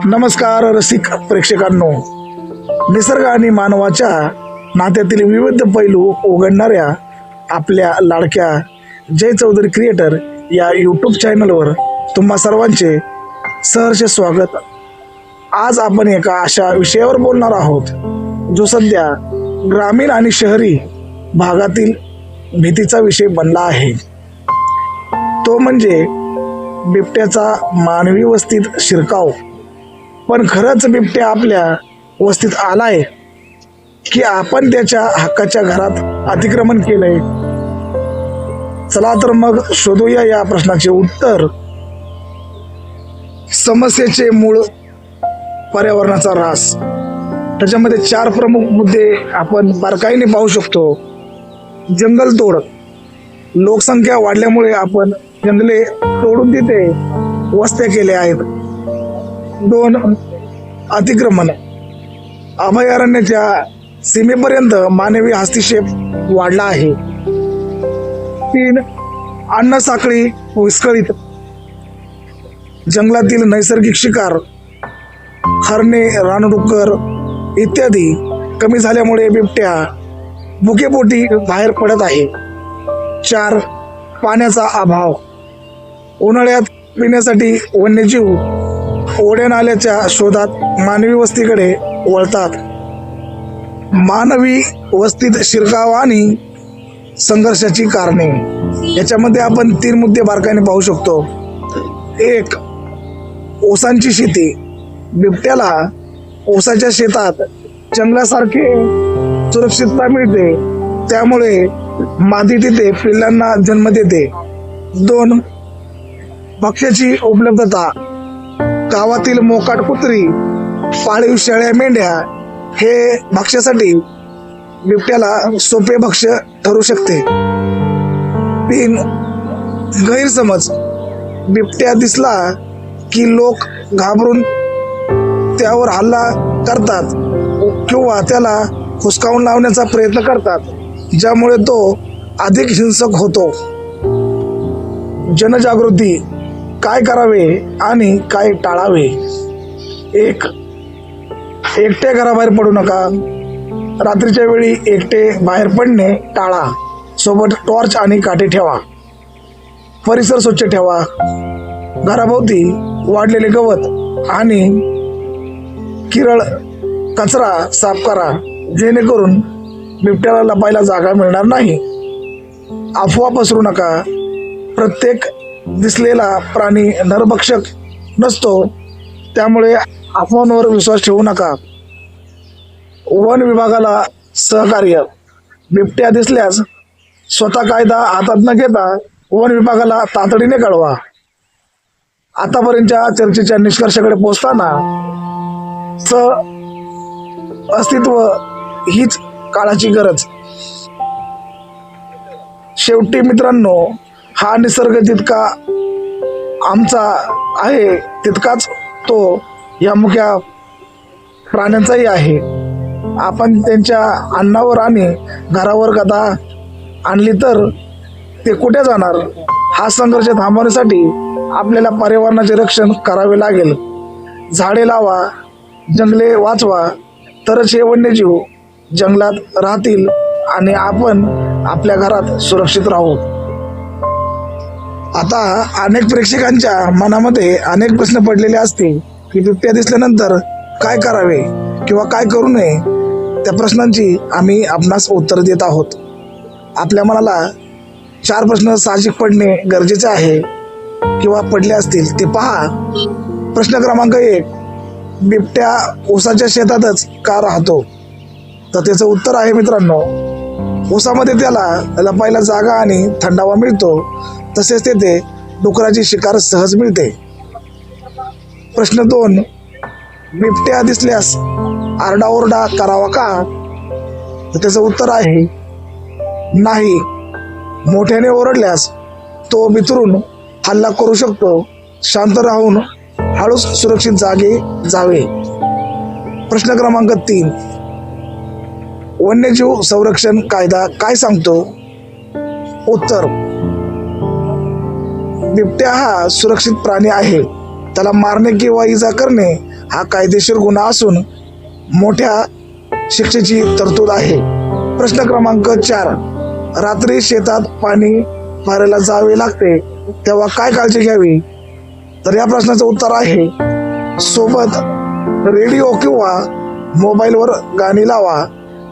नमस्कार रसिक प्रेक्षकांनो, निसर्ग आणि मानवाच्या नात्यातील विविध पैलू उघडणाऱ्या आपल्या लाडक्या जय चौधरी क्रिएटर या यूट्यूब चॅनलवर तुम्हा सर्वांचे सहर्ष स्वागत. आज आपण एका अशा विषयावर बोलणार आहोत जो सध्या ग्रामीण आणि शहरी भागातील भीतीचा विषय बनला आहे. तो म्हणजे बिबट्याचा मानवी वस्तीत शिरकाव. पण खरंच बिबट्या आपल्या वस्तीत आलाय की आपण त्याच्या हक्काच्या घरात अतिक्रमण केलंय? चला तर मग शोधूया या प्रश्नाचे उत्तर. समस्येचे मूळ, पर्यावरणाचा ऱ्हास. त्याच्यामध्ये 4 प्रमुख मुद्दे आपण बारकाईने पाहू शकतो. जंगलतोड. लोकसंख्या वाढल्यामुळे आपण जंगले तोडून तिथे वस्त्या केल्या आहेत. 2. अतिक्रमण. अभयारण्याच्या सीमेपर्यंत मानवी हस्तक्षेप वाढला आहे. 3. अन्न साखळी विस्कळीत. जंगलातील नैसर्गिक शिकार, हरणे, रानडुक्कर इत्यादी कमी झाल्यामुळे बिबट्या भुकेपोटी बाहेर पडत आहे. 4. पाण्याचा अभाव. उन्हाळ्यात पिण्यासाठी वन्यजीव ओढ्या नाल्याच्या शोधात मानवी वस्तीकडे वळतात. मानवी वस्तीत शिरकाव आणि संघर्षाची कारणे. याच्यामध्ये आपण 3 मुद्दे बारकाईने पाहू शकतो. 1. ऊसांची शेती. बिबट्याला ऊसाच्या शेतात जंगलासारखे सुरक्षितता मिळते, त्यामुळे मादी तिथे पिल्लांना जन्म देते. 2. भक्ष्याची उपलब्धता. गावातील मोकाट कुत्री, पाळीव शेळ्या, मेंढ्या हे भक्ष्यासाठी बिबट्याला सोपे भक्ष्य ठरू शकते. 3. गैरसमज. बिबट्या दिसला की लोक घाबरून त्यावर हल्ला करतात किंवा त्याला हुसकावून लावण्याचा प्रयत्न करतात, ज्यामुळे तो अधिक हिंसक होतो. जनजागृती. काय करावे आणि काय टाळावे? 1. एकटे घराबाहेर पडू नका. रात्रीच्या वेळी एकटे बाहेर पडणे टाळा. सोबत टॉर्च आणि काठी ठेवा. परिसर स्वच्छ ठेवा. घराभोवती वाढलेले गवत आणि किरळ कचरा साफ करा, जेणेकरून बिबट्याला लपायला जागा मिळणार नाही. अफवा पसरू नका. प्रत्येक दिसलेला प्राणी नरभक्षक नसतो, त्यामुळे अफवांवर विश्वास ठेवू नका. वन विभागाला सहकार्य. बिबट्या दिसल्यास स्वतः कायदा हातात न घेता वन विभागाला तातडीने कळवा. आतापर्यंतच्या चर्चेच्या निष्कर्षाकडे पोहोचताना अस्तित्व हीच काळाची गरज. शेवटी मित्रांनो, हा निसर्ग जितका आमचा आहे तितकाच तो या मुख्या प्राण्यांचाही आहे. आपण त्यांच्या अन्नावर आणि घरावर गदा आणली तर ते कुठे जाणार? हा संघर्ष थांबवण्यासाठी आपल्याला पर्यावरणाचे रक्षण करावे लागेल. झाडे लावा, जंगले वाचवा, तरच हे वन्यजीव जंगलात राहतील आणि आपण आपल्या घरात सुरक्षित राहू. आता अनेक प्रेक्षकांच्या मनामध्ये अनेक प्रश्न पडलेले असतील की बिबट्या दिसल्यानंतर काय करावे किंवा काय करू नये. त्या प्रश्नांची आम्ही आपणास उत्तर देत आहोत. आपल्या मनाला 4 प्रश्न साहजिक पडणे गरजेचे आहे किंवा पडले असतील ते पहा. प्रश्न क्रमांक 1. बिबट्या ऊसाच्या शेतातच का राहतो? तर त्याचं उत्तर आहे मित्रांनो, ऊसामध्ये त्याला लपायला जागा आणि थंडावा मिळतो, तसेच तेथे डुकराची शिकार सहज मिळते. प्रश्न 2. बिबट्या दिसल्यास आरडाओरडा करावा का? तर त्याचं उत्तर आहे नाही. मोठ्याने ओरडल्यास तो बिथरून हल्ला करू शकतो. शांत राहून हळूच सुरक्षित जागे जावे. प्रश्न क्रमांक 3. वन्यजीव संरक्षण कायदा काय सांगतो? उत्तर: बिबट्या हा सुरक्षित प्राणी आहे, त्याला मारणे किंवा इजा करणे हा कायदेशीर गुन्हा असून मोठ्या शिक्षेची तरतूद आहे. प्रश्न क्रमांक 4. रात्री शेतात पाणी मारायला जावे लागते तेव्हा काय काळजी घ्यावी? तर या प्रश्नाचं उत्तर आहे, सोबत रेडिओ किंवा मोबाईलवर गाणी लावा,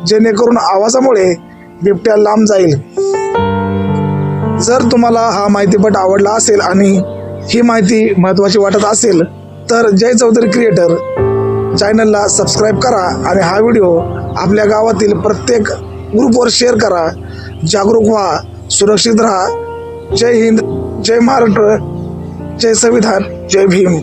जेणेकरून आवाजामुळे बिबट्या लांब जाईल. जर तुम्हाला हा माहितीपट आवडला असेल आणि ही माहिती महत्त्वाची वाटत असेल तर जय चौधरी क्रिएटर चॅनलला सबस्क्राईब करा आणि हा व्हिडिओ आपल्या गावातील प्रत्येक ग्रुपवर शेअर करा. जागरूक व्हा, सुरक्षित राहा. जय हिंद, जय महाराष्ट्र, जय संविधान, जय भीम.